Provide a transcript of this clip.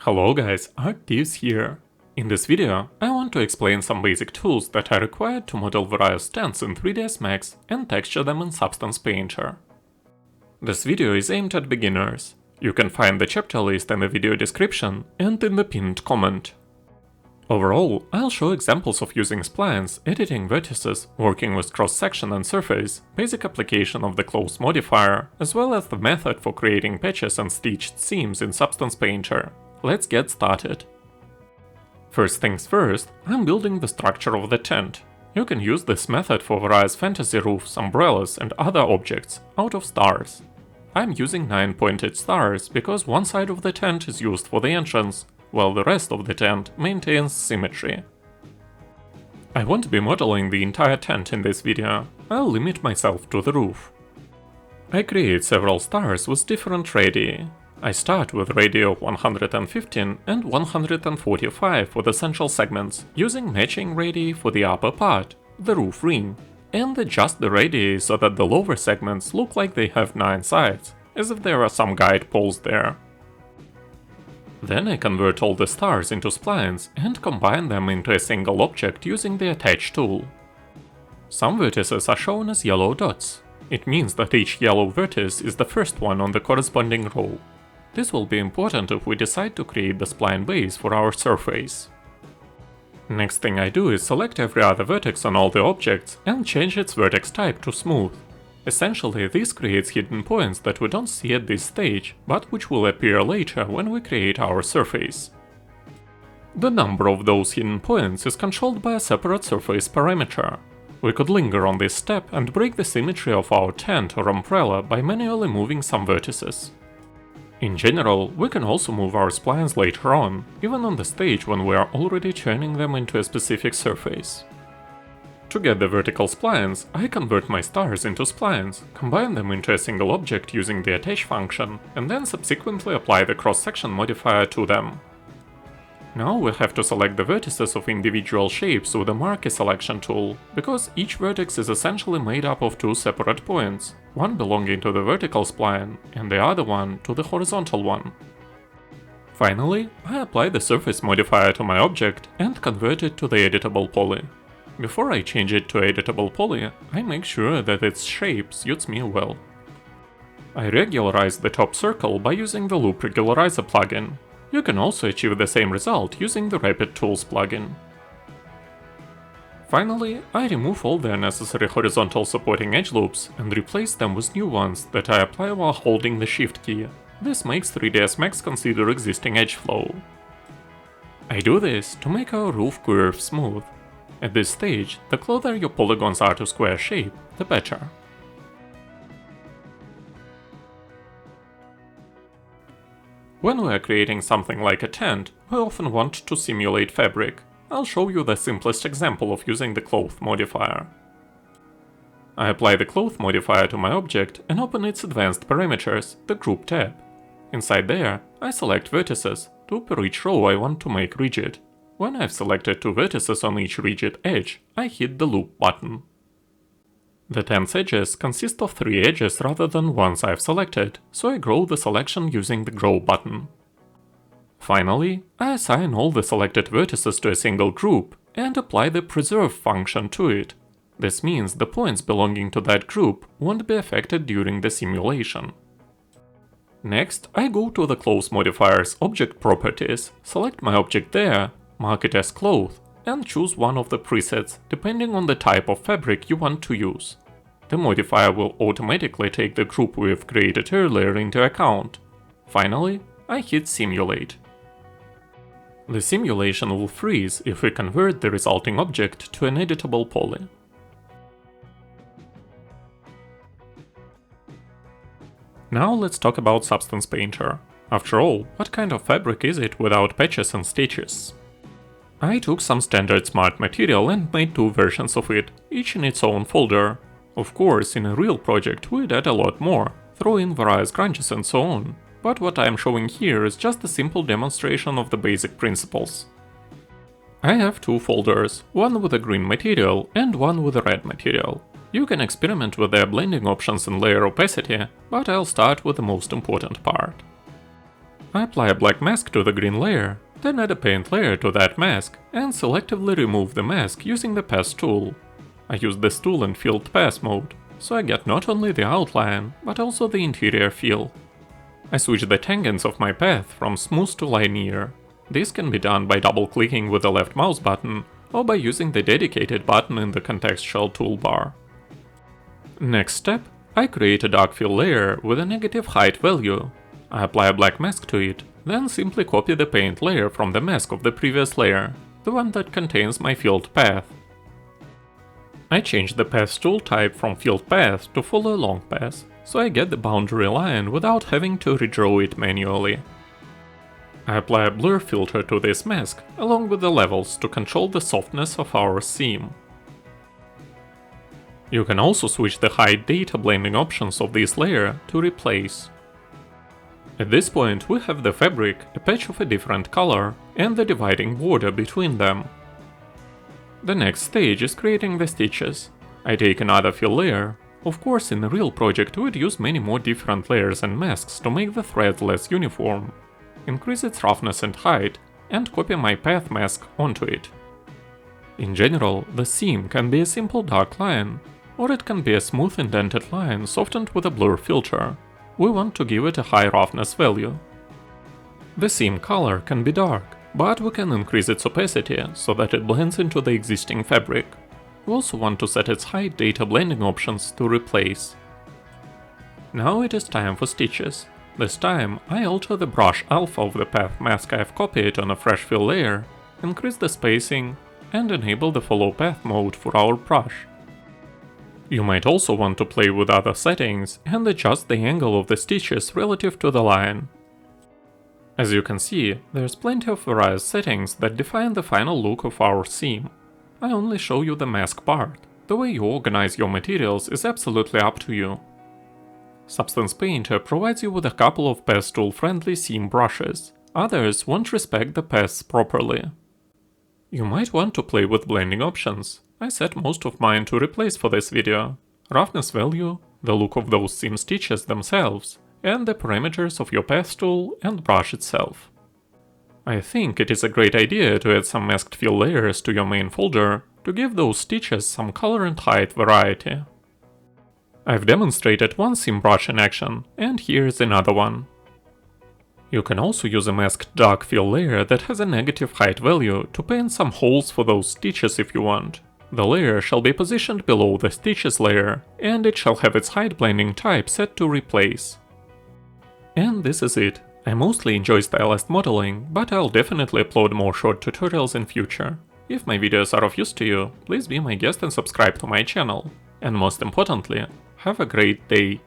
Hello guys, Art-Teeves here. In this video, I want to explain some basic tools that are required to model various stands in 3dsMax and texture them in Substance Painter. This video is aimed at beginners. You can find the chapter list in the video description and in the pinned comment. Overall, I'll show examples of using splines, editing vertices, working with cross-section and surface, basic application of the close modifier, as well as the method for creating patches and stitched seams in Substance Painter. Let's get started. First things first, I'm building the structure of the tent. You can use this method for various fantasy roofs, umbrellas and other objects out of stars. I'm using 9 pointed stars because one side of the tent is used for the entrance, while the rest of the tent maintains symmetry. I won't be modeling the entire tent in this video, I'll limit myself to the roof. I create several stars with different radii. I start with radii of 115 and 145 for the central segments, using matching radii for the upper part, the roof ring, and adjust the radii so that the lower segments look like they have 9 sides, as if there are some guide poles there. Then I convert all the stars into splines and combine them into a single object using the Attach tool. Some vertices are shown as yellow dots. It means that each yellow vertex is the first one on the corresponding row. This will be important if we decide to create the spline base for our surface. Next thing I do is select every other vertex on all the objects and change its vertex type to smooth. Essentially, this creates hidden points that we don't see at this stage, but which will appear later when we create our surface. The number of those hidden points is controlled by a separate surface parameter. We could linger on this step and break the symmetry of our tent or umbrella by manually moving some vertices. In general, we can also move our splines later on, even on the stage when we are already turning them into a specific surface. To get the vertical splines, I convert my stars into splines, combine them into a single object using the Attach function, and then subsequently apply the cross-section modifier to them. Now we have to select the vertices of individual shapes with the Marquee selection tool, because each vertex is essentially made up of 2 separate points, one belonging to the vertical spline and the other one to the horizontal one. Finally, I apply the surface modifier to my object and convert it to the editable poly. Before I change it to editable poly, I make sure that its shape suits me well. I regularize the top circle by using the Loop Regularizer plugin. You can also achieve the same result using the Rapid Tools plugin. Finally, I remove all the unnecessary horizontal supporting edge loops and replace them with new ones that I apply while holding the Shift key. This makes 3dsMax consider existing edge flow. I do this to make our roof curve smooth. At this stage, the closer your polygons are to square shape, the better. When we are creating something like a tent, we often want to simulate fabric. I'll show you the simplest example of using the Cloth modifier. I apply the Cloth modifier to my object and open its advanced parameters, the Group tab. Inside there, I select vertices, 2 per each row I want to make rigid. When I've selected 2 vertices on each rigid edge, I hit the Loop button. The tent's edges consist of 3 edges rather than ones I've selected, so I grow the selection using the Grow button. Finally, I assign all the selected vertices to a single group and apply the Preserve function to it. This means the points belonging to that group won't be affected during the simulation. Next, I go to the Cloth modifier's object properties, select my object there, mark it as Cloth, and choose one of the presets depending on the type of fabric you want to use. The modifier will automatically take the group we've created earlier into account. Finally, I hit Simulate. The simulation will freeze if we convert the resulting object to an editable poly. Now let's talk about Substance Painter. After all, what kind of fabric is it without patches and stitches? I took some standard smart material and made 2 versions of it, each in its own folder. Of course, in a real project we'd add a lot more, throw in various grunges and so on, but what I'm showing here is just a simple demonstration of the basic principles. I have 2 folders, one with a green material and one with a red material. You can experiment with their blending options and layer opacity, but I'll start with the most important part. I apply a black mask to the green layer, then add a paint layer to that mask, and selectively remove the mask using the Path tool. I use this tool in Filled Path mode, so I get not only the outline, but also the interior feel. I switch the tangents of my path from smooth to linear. This can be done by double-clicking with the left mouse button, or by using the dedicated button in the contextual toolbar. Next step, I create a dark fill layer with a negative height value. I apply a black mask to it, then simply copy the paint layer from the mask of the previous layer, the one that contains my filled path. I change the path tool type from filled path to follow long path, so I get the boundary line without having to redraw it manually. I apply a blur filter to this mask, along with the levels to control the softness of our seam. You can also switch the hide data blending options of this layer to replace. At this point we have the fabric, a patch of a different color, and the dividing border between them. The next stage is creating the stitches. I take another fill layer. Of course, in a real project we'd use many more different layers and masks to make the thread less uniform, increase its roughness and height, and copy my path mask onto it. In general, the seam can be a simple dark line, or it can be a smooth indented line softened with a blur filter. We want to give it a high roughness value. The seam color can be dark, but we can increase its opacity so that it blends into the existing fabric. We also want to set its hide data blending options to replace. Now it is time for stitches. This time I alter the brush alpha of the path mask I've copied on a fresh fill layer, increase the spacing, and enable the follow path mode for our brush. You might also want to play with other settings and adjust the angle of the stitches relative to the line. As you can see, there's plenty of various settings that define the final look of our seam. I only show you the mask part. The way you organize your materials is absolutely up to you. Substance Painter provides you with a couple of path tool friendly seam brushes. Others won't respect the paths properly. You might want to play with blending options. I set most of mine to replace for this video. Roughness value, the look of those seam stitches themselves, and the parameters of your path tool and brush itself. I think it is a great idea to add some masked fill layers to your main folder to give those stitches some color and height variety. I've demonstrated one seam brush in action, and here is another one. You can also use a masked dark fill layer that has a negative height value to paint some holes for those stitches if you want. The layer shall be positioned below the stitches layer, and it shall have its height blending type set to replace. And this is it. I mostly enjoy stylized modeling, but I'll definitely upload more short tutorials in future. If my videos are of use to you, please be my guest and subscribe to my channel. And most importantly, have a great day.